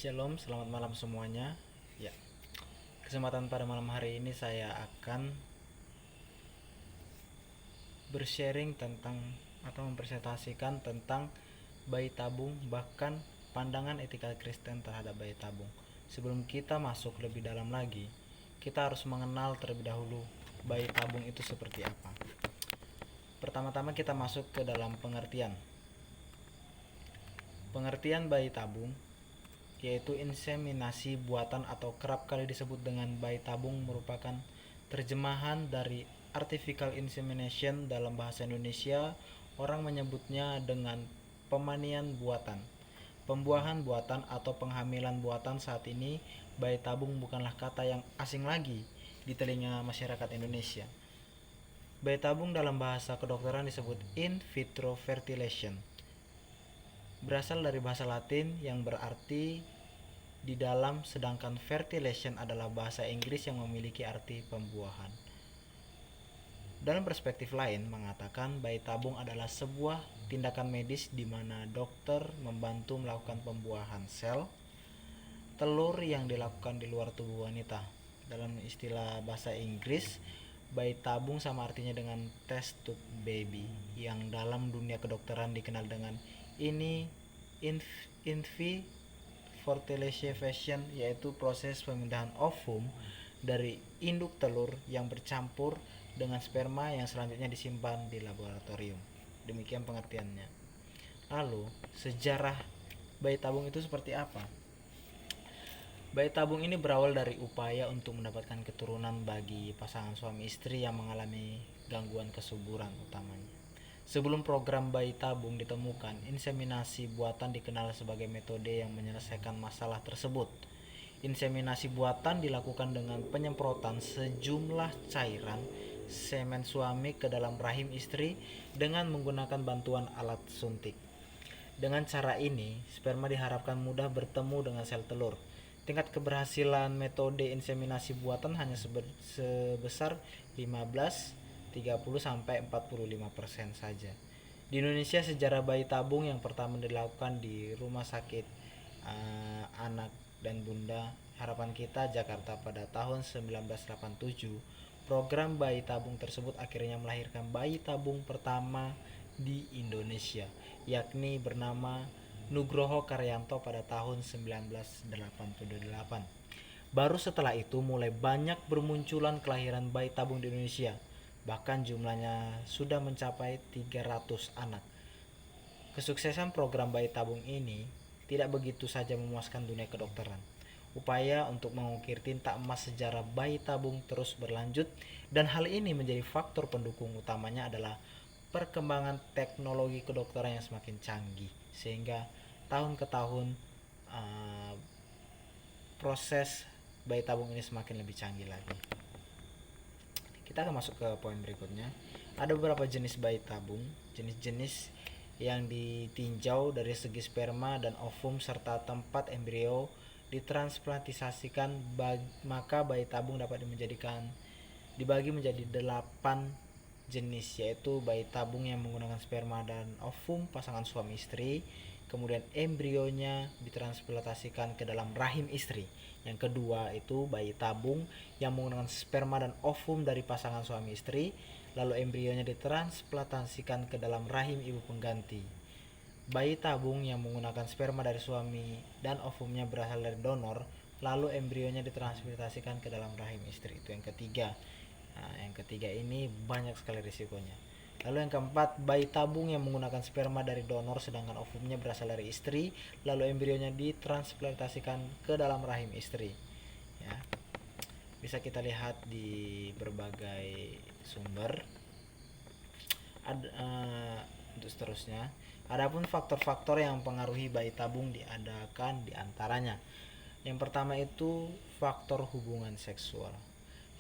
Shalom, selamat malam semuanya. Ya, kesempatan pada malam hari ini saya akan bersharing tentang atau mempresentasikan tentang bayi tabung, bahkan pandangan etika Kristen terhadap bayi tabung. Sebelum kita masuk lebih dalam lagi, kita harus mengenal terlebih dahulu bayi tabung itu seperti apa. Pertama-tama kita masuk ke dalam pengertian. Pengertian bayi tabung yaitu inseminasi buatan atau kerap kali disebut dengan bayi tabung merupakan terjemahan dari artificial insemination dalam bahasa Indonesia. Orang menyebutnya dengan pemanian buatan, pembuahan buatan atau penghamilan buatan. Saat ini bayi tabung bukanlah kata yang asing lagi di telinga masyarakat Indonesia. Bayi tabung dalam bahasa kedokteran disebut in vitro fertilization, berasal dari bahasa Latin yang berarti di dalam, sedangkan fertilization adalah bahasa Inggris yang memiliki arti pembuahan. Dalam perspektif lain mengatakan bayi tabung adalah sebuah tindakan medis di mana dokter membantu melakukan pembuahan sel telur yang dilakukan di luar tubuh wanita. Dalam istilah bahasa Inggris, bayi tabung sama artinya dengan test tube baby, yang dalam dunia kedokteran dikenal dengan in fertilization, yaitu proses pemindahan ovum dari induk telur yang bercampur dengan sperma yang selanjutnya disimpan di laboratorium. Demikian pengertiannya. Lalu, sejarah bayi tabung itu seperti apa? Bayi tabung ini berawal dari upaya untuk mendapatkan keturunan bagi pasangan suami istri yang mengalami gangguan kesuburan utamanya. Sebelum program bayi tabung ditemukan, inseminasi buatan dikenal sebagai metode yang menyelesaikan masalah tersebut. Inseminasi buatan dilakukan dengan penyemprotan sejumlah cairan semen suami ke dalam rahim istri dengan menggunakan bantuan alat suntik. Dengan cara ini, sperma diharapkan mudah bertemu dengan sel telur. Tingkat keberhasilan metode inseminasi buatan hanya sebesar 15, 30 sampai 45% saja. Di Indonesia, sejarah bayi tabung yang pertama dilakukan di Rumah Sakit Anak dan Bunda Harapan Kita, Jakarta pada tahun 1987. Program bayi tabung tersebut akhirnya melahirkan bayi tabung pertama di Indonesia, yakni bernama Nugroho Karyanto pada tahun 1988. Baru setelah itu mulai banyak bermunculan kelahiran bayi tabung di Indonesia. Bahkan jumlahnya sudah mencapai 300 anak. Kesuksesan program bayi tabung ini tidak begitu saja memuaskan dunia kedokteran. Upaya untuk mengukir tinta emas sejarah bayi tabung terus berlanjut, dan hal ini menjadi faktor pendukung utamanya adalah perkembangan teknologi kedokteran yang semakin canggih, sehingga tahun ke tahun proses bayi tabung ini semakin lebih canggih lagi. Kita akan masuk ke poin berikutnya. Ada beberapa jenis bayi tabung. Jenis-jenis yang ditinjau dari segi sperma dan ovum serta tempat embrio ditransplantisasikan, maka bayi tabung dapat dibagi menjadi 8 jenis, yaitu bayi tabung yang menggunakan sperma dan ovum pasangan suami istri, kemudian embrionya ditransplantasikan ke dalam rahim istri. Yang kedua itu bayi tabung yang menggunakan sperma dan ovum dari pasangan suami istri, lalu embrionya ditransplantasikan ke dalam rahim ibu pengganti. Bayi tabung yang menggunakan sperma dari suami dan ovumnya berasal dari donor, lalu embrionya ditransplantasikan ke dalam rahim istri. Itu yang ketiga. Yang ketiga ini banyak sekali risikonya. Lalu yang keempat, bayi tabung yang menggunakan sperma dari donor sedangkan ovumnya berasal dari istri, lalu embrionya ditransplantasikan ke dalam rahim istri. Ya. Bisa kita lihat di berbagai sumber. Untuk seterusnya, adapun faktor-faktor yang mempengaruhi bayi tabung diadakan diantaranya. Yang pertama itu faktor hubungan seksual,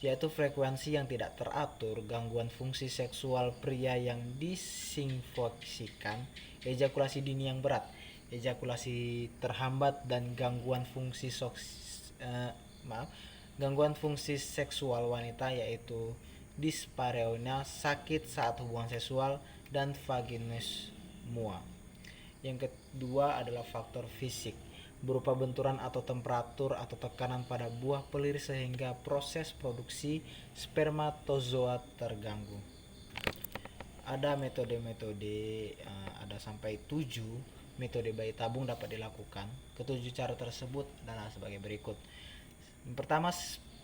yaitu frekuensi yang tidak teratur, gangguan fungsi seksual pria yang disinfoksikan, ejakulasi dini yang berat, ejakulasi terhambat, dan gangguan fungsi seksual wanita, yaitu dispareunia, sakit saat hubungan seksual, dan vaginismus. Yang kedua adalah faktor fisik. berupa benturan atau temperatur atau tekanan pada buah pelir sehingga proses produksi spermatozoa terganggu. Ada metode-metode, ada sampai 7 metode bayi tabung dapat dilakukan. Ketujuh cara tersebut adalah sebagai berikut. Yang pertama,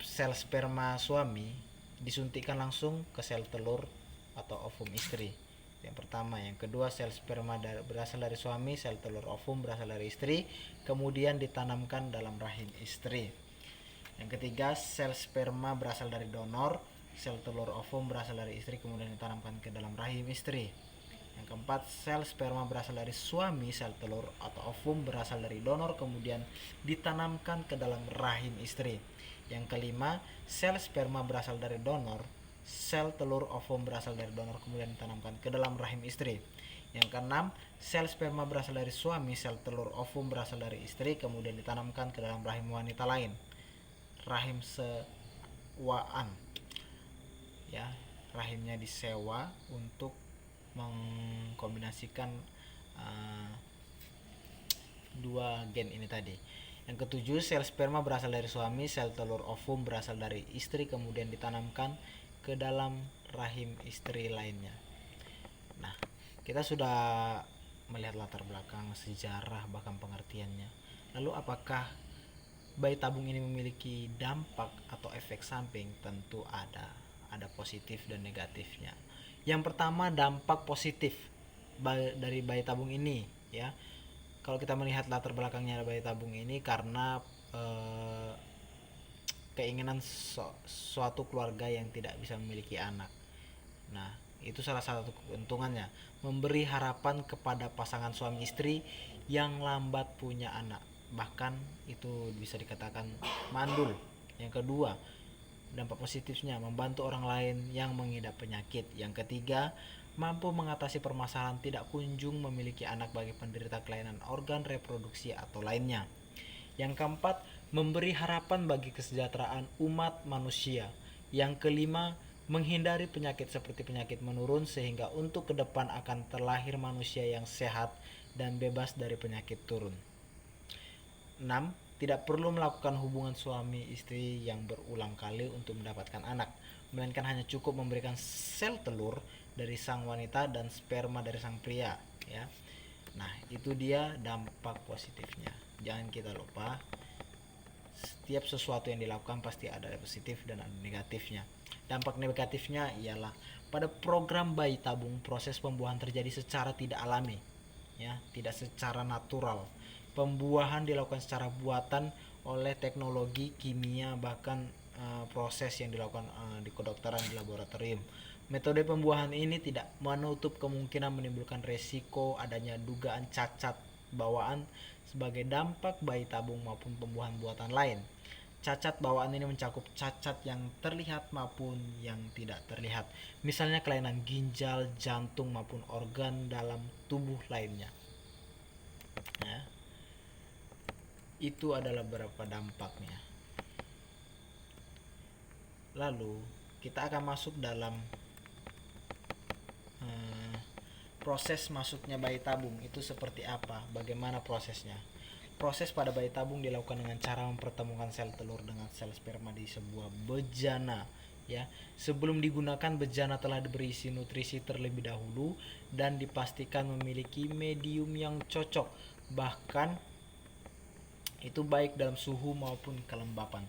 sel sperma suami disuntikkan langsung ke sel telur atau ovum istri. Yang pertama. Yang kedua, sel sperma berasal dari suami, sel telur ovum berasal dari istri, kemudian ditanamkan dalam rahim istri. Yang ketiga, sel sperma berasal dari donor, sel telur ovum berasal dari istri, kemudian ditanamkan ke dalam rahim istri. Yang keempat, sel sperma berasal dari suami, sel telur atau ovum berasal dari donor, kemudian ditanamkan ke dalam rahim istri. Yang kelima, sel sperma berasal dari donor, sel telur ovum berasal dari donor, kemudian ditanamkan ke dalam rahim istri. Yang keenam, sel sperma berasal dari suami, sel telur ovum berasal dari istri, kemudian ditanamkan ke dalam rahim wanita lain, rahim sewaan, ya, rahimnya disewa untuk mengkombinasikan dua gen ini tadi. Yang ketujuh, sel sperma berasal dari suami, sel telur ovum berasal dari istri, kemudian ditanamkan ke dalam rahim istri lainnya. Nah, kita sudah melihat latar belakang, sejarah, bahkan pengertiannya. Lalu apakah bayi tabung ini memiliki dampak atau efek samping? Tentu ada positif dan negatifnya. Yang pertama, dampak positif dari bayi tabung ini, ya. Kalau kita melihat latar belakangnya bayi tabung ini karena keinginan suatu keluarga yang tidak bisa memiliki anak. Nah, itu salah satu keuntungannya, memberi harapan kepada pasangan suami istri yang lambat punya anak. Bahkan itu bisa dikatakan mandul. Yang kedua, dampak positifnya membantu orang lain yang mengidap penyakit. Yang ketiga, mampu mengatasi permasalahan tidak kunjung memiliki anak bagi penderita kelainan organ reproduksi atau lainnya. Yang keempat, memberi harapan bagi kesejahteraan umat manusia. Yang kelima, menghindari penyakit seperti penyakit menurun sehingga untuk ke depan akan terlahir manusia yang sehat dan bebas dari penyakit turun. 6. Tidak perlu melakukan hubungan suami istri yang berulang kali untuk mendapatkan anak, melainkan hanya cukup memberikan sel telur dari sang wanita dan sperma dari sang pria, ya. Nah, itu dia dampak positifnya. Jangan kita lupa, setiap sesuatu yang dilakukan pasti ada positif dan ada negatifnya. Dampak negatifnya ialah pada program bayi tabung, proses pembuahan terjadi secara tidak alami, ya, tidak secara natural. Pembuahan dilakukan secara buatan oleh teknologi kimia, bahkan proses yang dilakukan di kedokteran di laboratorium. Metode pembuahan ini tidak menutup kemungkinan menimbulkan resiko adanya dugaan cacat bawaan sebagai dampak bayi tabung maupun pembuahan buatan lain. Cacat bawaan ini mencakup cacat yang terlihat maupun yang tidak terlihat, misalnya kelainan ginjal, jantung maupun organ dalam tubuh lainnya. Ya. Itu adalah beberapa dampaknya. Lalu kita akan masuk dalam proses masuknya bayi tabung itu seperti apa, bagaimana prosesnya. Proses pada bayi tabung dilakukan dengan cara mempertemukan sel telur dengan sel sperma di sebuah bejana, ya. Sebelum digunakan, bejana telah berisi nutrisi terlebih dahulu dan dipastikan memiliki medium yang cocok, bahkan itu baik dalam suhu maupun kelembapan,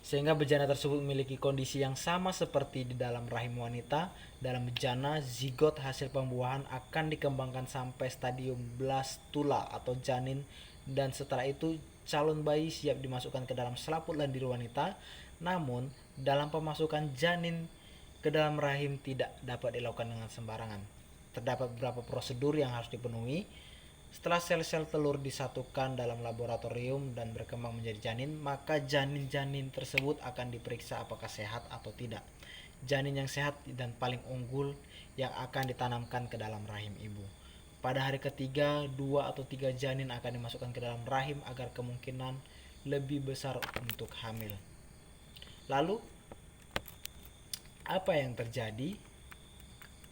sehingga bejana tersebut memiliki kondisi yang sama seperti di dalam rahim wanita. Dalam bejana, zigot hasil pembuahan akan dikembangkan sampai stadium blastula atau janin, dan setelah itu calon bayi siap dimasukkan ke dalam selaput lendir wanita. Namun, dalam pemasukan janin ke dalam rahim tidak dapat dilakukan dengan sembarangan. Terdapat beberapa prosedur yang harus dipenuhi. Setelah sel-sel telur disatukan dalam laboratorium dan berkembang menjadi janin, maka janin-janin tersebut akan diperiksa apakah sehat atau tidak. Janin yang sehat dan paling unggul yang akan ditanamkan ke dalam rahim ibu. Pada hari ketiga, 2 atau 3 janin akan dimasukkan ke dalam rahim agar kemungkinan lebih besar untuk hamil. Lalu, apa yang terjadi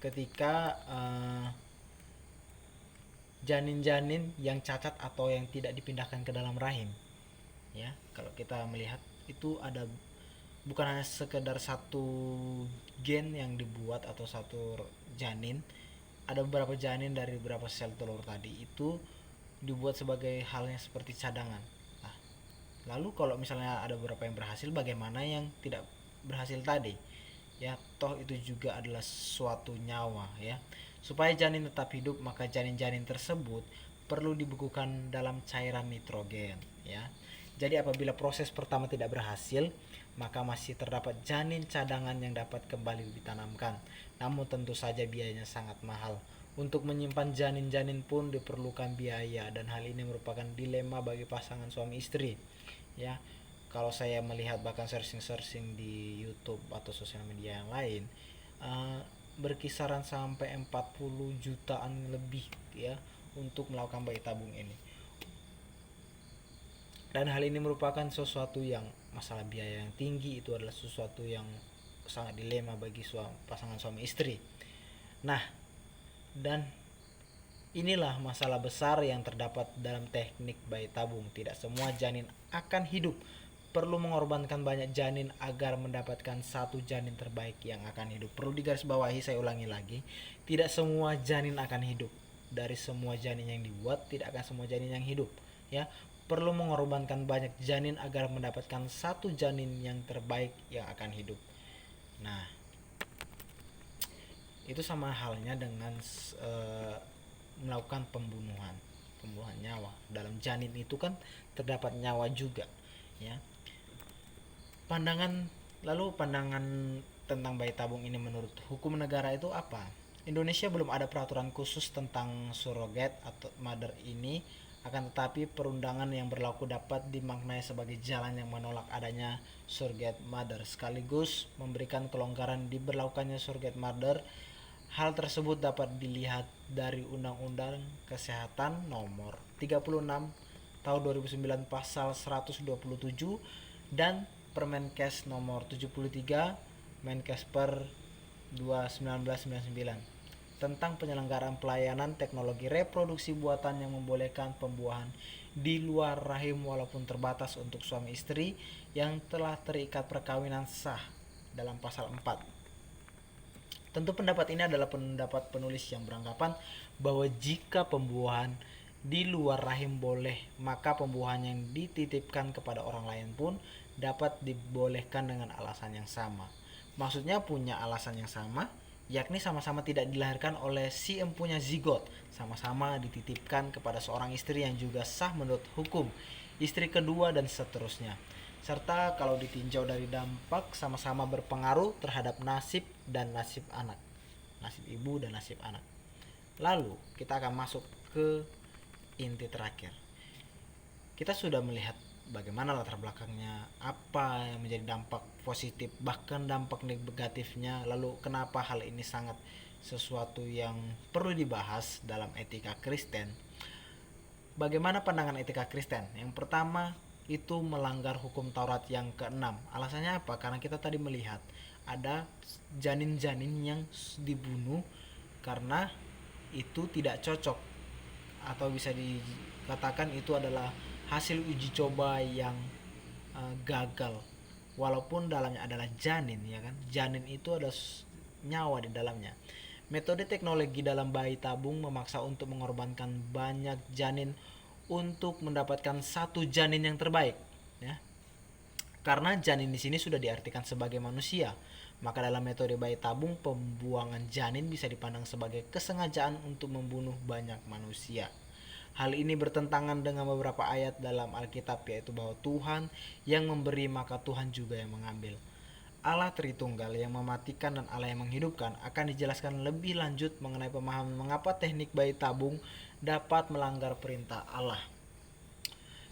ketika janin-janin yang cacat atau yang tidak dipindahkan ke dalam rahim. Ya, kalau kita melihat itu ada bukan hanya sekedar satu gen yang dibuat atau satu janin, ada beberapa janin dari beberapa sel telur tadi itu dibuat sebagai halnya seperti cadangan. Nah, lalu kalau misalnya ada beberapa yang berhasil, bagaimana yang tidak berhasil tadi? Ya, toh itu juga adalah suatu nyawa ya. Supaya janin tetap hidup, maka janin-janin tersebut perlu dibekukan dalam cairan nitrogen ya. Jadi apabila proses pertama tidak berhasil, maka masih terdapat janin cadangan yang dapat kembali ditanamkan. Namun tentu saja biayanya sangat mahal. Untuk menyimpan janin-janin pun diperlukan biaya, dan hal ini merupakan dilema bagi pasangan suami istri ya. Kalau saya melihat bahkan searching di YouTube atau sosial media yang lain, berkisaran sampai 40 jutaan lebih ya untuk melakukan bayi tabung ini. Dan hal ini merupakan sesuatu yang masalah biaya yang tinggi, itu adalah sesuatu yang sangat dilema bagi pasangan suami istri. Nah, dan inilah masalah besar yang terdapat dalam teknik bayi tabung. Tidak semua janin akan hidup. Perlu mengorbankan banyak janin agar mendapatkan satu janin terbaik yang akan hidup. Perlu digarisbawahi, saya ulangi lagi, tidak semua janin akan hidup. Dari semua janin yang dibuat, tidak akan semua janin yang hidup ya. Perlu mengorbankan banyak janin agar mendapatkan satu janin yang terbaik yang akan hidup. Nah, itu sama halnya dengan melakukan pembunuhan nyawa. Dalam janin itu kan terdapat nyawa juga ya. Pandangan tentang bayi tabung ini menurut hukum negara itu apa? Indonesia belum ada peraturan khusus tentang surrogate atau mother ini, akan tetapi perundangan yang berlaku dapat dimaknai sebagai jalan yang menolak adanya surrogate mother sekaligus memberikan kelonggaran diberlakukannya surrogate mother. Hal tersebut dapat dilihat dari Undang-Undang Kesehatan Nomor 36 Tahun 2009 Pasal 127 dan Permenkes Nomor 73 Menkesper 2/1999 tentang penyelenggaraan pelayanan teknologi reproduksi buatan yang membolehkan pembuahan di luar rahim walaupun terbatas untuk suami istri yang telah terikat perkawinan sah dalam pasal 4. Tentu pendapat ini adalah pendapat penulis yang beranggapan bahwa jika pembuahan di luar rahim boleh, maka pembuahan yang dititipkan kepada orang lain pun dapat dibolehkan dengan alasan yang sama. Maksudnya punya alasan yang sama, yakni sama-sama tidak dilahirkan oleh si empunya zigot, sama-sama dititipkan kepada seorang istri yang juga sah menurut hukum, istri kedua dan seterusnya. Serta kalau ditinjau dari dampak, sama-sama berpengaruh terhadap nasib dan nasib anak, nasib ibu dan nasib anak. Lalu kita akan masuk ke inti terakhir. Kita sudah melihat bagaimana latar belakangnya, apa yang menjadi dampak positif bahkan dampak negatifnya, lalu kenapa hal ini sangat sesuatu yang perlu dibahas dalam etika Kristen. Bagaimana pandangan etika Kristen? Yang pertama itu melanggar hukum Taurat yang keenam. Alasannya apa? Karena kita tadi melihat ada janin-janin yang dibunuh karena itu tidak cocok, atau bisa dikatakan itu adalah hasil uji coba yang gagal, walaupun dalamnya adalah janin ya kan. Janin itu ada nyawa di dalamnya. Metode teknologi dalam bayi tabung memaksa untuk mengorbankan banyak janin untuk mendapatkan satu janin yang terbaik ya. Karena janin di sini sudah diartikan sebagai manusia, maka dalam metode bayi tabung pembuangan janin bisa dipandang sebagai kesengajaan untuk membunuh banyak manusia. Hal ini bertentangan dengan beberapa ayat dalam Alkitab, yaitu bahwa Tuhan yang memberi maka Tuhan juga yang mengambil. Allah Tritunggal yang mematikan dan Allah yang menghidupkan akan dijelaskan lebih lanjut mengenai pemahaman mengapa teknik bayi tabung dapat melanggar perintah Allah.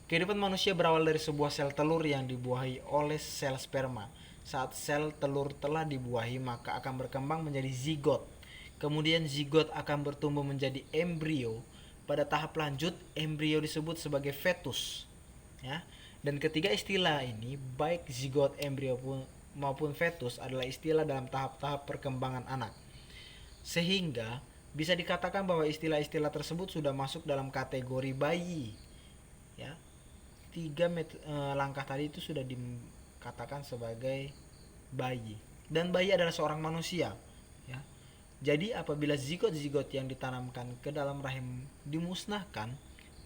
Kehidupan manusia berawal dari sebuah sel telur yang dibuahi oleh sel sperma. Saat sel telur telah dibuahi, maka akan berkembang menjadi zigot. Kemudian zigot akan bertumbuh menjadi embrio. Pada tahap lanjut, embrio disebut sebagai fetus ya. Dan ketiga istilah ini, baik zigot, embrio maupun fetus, adalah istilah dalam tahap-tahap perkembangan anak. Sehingga Bisa dikatakan bahwa istilah-istilah tersebut sudah masuk dalam kategori bayi. Ya, langkah tadi itu sudah dikatakan sebagai bayi. Dan bayi adalah seorang manusia. Ya. Jadi apabila zigot-zigot yang ditanamkan ke dalam rahim dimusnahkan,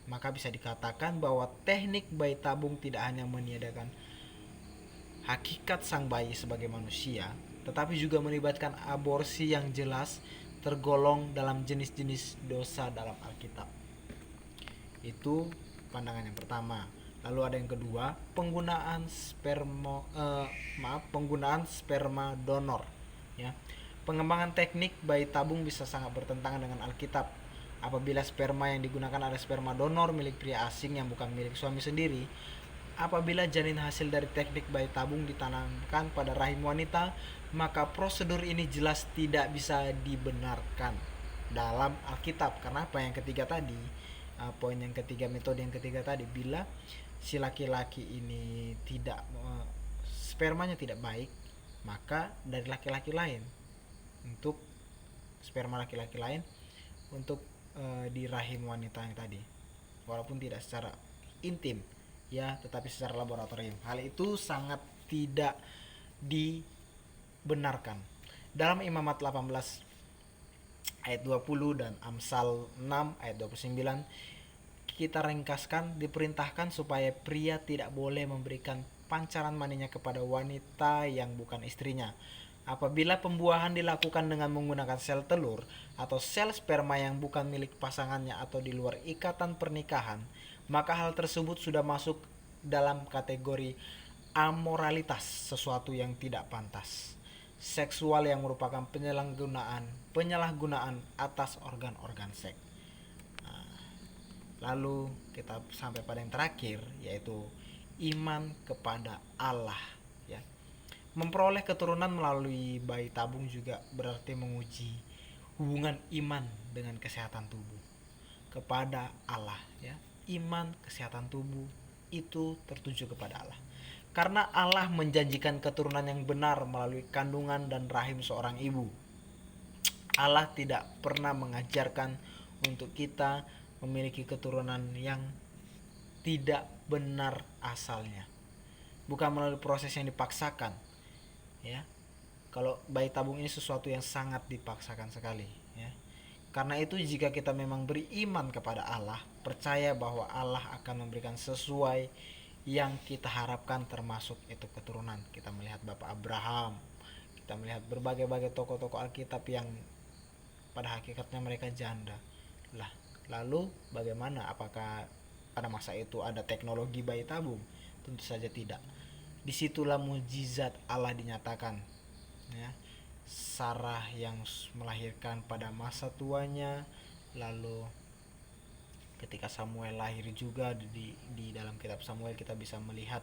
maka bisa dikatakan bahwa teknik bayi tabung tidak hanya meniadakan hakikat sang bayi sebagai manusia, tetapi juga melibatkan aborsi yang jelas tergolong dalam jenis-jenis dosa dalam Alkitab. Itu pandangan yang pertama. Lalu ada yang kedua, penggunaan sperma donor. Ya, pengembangan teknik bayi tabung bisa sangat bertentangan dengan Alkitab. Apabila sperma yang digunakan adalah sperma donor milik pria asing yang bukan milik suami sendiri, apabila janin hasil dari teknik bayi tabung ditanamkan pada rahim wanita, maka prosedur ini jelas tidak bisa dibenarkan dalam Alkitab. Karena apa yang ketiga tadi, poin yang ketiga, metode yang ketiga tadi, bila si laki-laki ini tidak spermanya tidak baik, maka dari laki-laki lain, untuk sperma laki-laki lain untuk di rahim wanita yang tadi, walaupun tidak secara intim ya, tetapi secara laboratorium. Hal itu sangat tidak dibenarkan. Dalam Imamat 18 ayat 20 dan Amsal 6 ayat 29 kita ringkaskan, diperintahkan supaya pria tidak boleh memberikan pancaran maninya kepada wanita yang bukan istrinya. Apabila pembuahan dilakukan dengan menggunakan sel telur atau sel sperma yang bukan milik pasangannya atau di luar ikatan pernikahan, maka hal tersebut sudah masuk dalam kategori amoralitas, sesuatu yang tidak pantas, seksual yang merupakan penyalahgunaan atas organ-organ seks. Lalu kita sampai pada yang terakhir, yaitu iman kepada Allah. Ya, memperoleh keturunan melalui bayi tabung juga berarti menguji hubungan iman dengan kesehatan tubuh kepada Allah. Ya, iman kesehatan tubuh itu tertuju kepada Allah. Karena Allah menjanjikan keturunan yang benar melalui kandungan dan rahim seorang ibu. Allah tidak pernah mengajarkan untuk kita memiliki keturunan yang tidak benar asalnya, bukan melalui proses yang dipaksakan. Ya, kalau bayi tabung ini sesuatu yang sangat dipaksakan sekali. Ya, karena itu jika kita memang beriman kepada Allah, percaya bahwa Allah akan memberikan sesuai yang kita harapkan, termasuk itu keturunan. Kita melihat Bapak Abraham, kita melihat berbagai-bagai tokoh-tokoh Alkitab yang pada hakikatnya mereka janda. Lalu bagaimana? Apakah pada masa itu ada teknologi bayi tabung? Tentu saja tidak. Disitulah mujizat Allah dinyatakan. Ya, Sarah yang melahirkan pada masa tuanya, lalu ketika Samuel lahir juga, di dalam kitab Samuel kita bisa melihat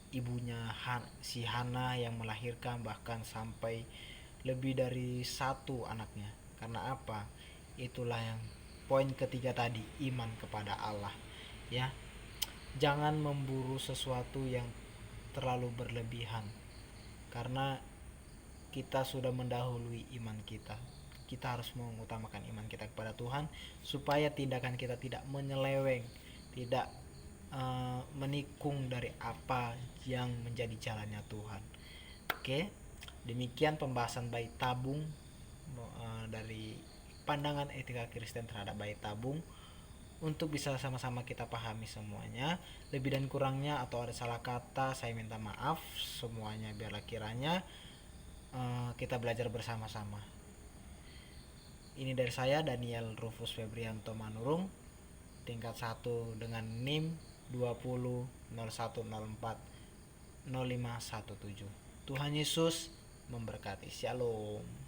ibunya si Hana yang melahirkan bahkan sampai lebih dari satu anaknya. Karena apa? Itulah yang poin ketiga tadi, iman kepada Allah. Ya, jangan memburu sesuatu yang terlalu berlebihan, karena kita sudah mendahului iman kita. Kita harus mengutamakan iman kita kepada Tuhan, supaya tindakan kita tidak menyeleweng, tidak menikung dari apa yang menjadi jalannya Tuhan. Oke, demikian pembahasan bayi tabung dari pandangan etika Kristen terhadap bayi tabung, untuk bisa sama-sama kita pahami semuanya. Lebih dan kurangnya atau ada salah kata, saya minta maaf semuanya. Biarlah kiranya kita belajar bersama-sama. Ini dari saya, Daniel Rufus Febrianto Manurung, tingkat 1 dengan NIM 2001040517. Tuhan Yesus memberkati. Shalom.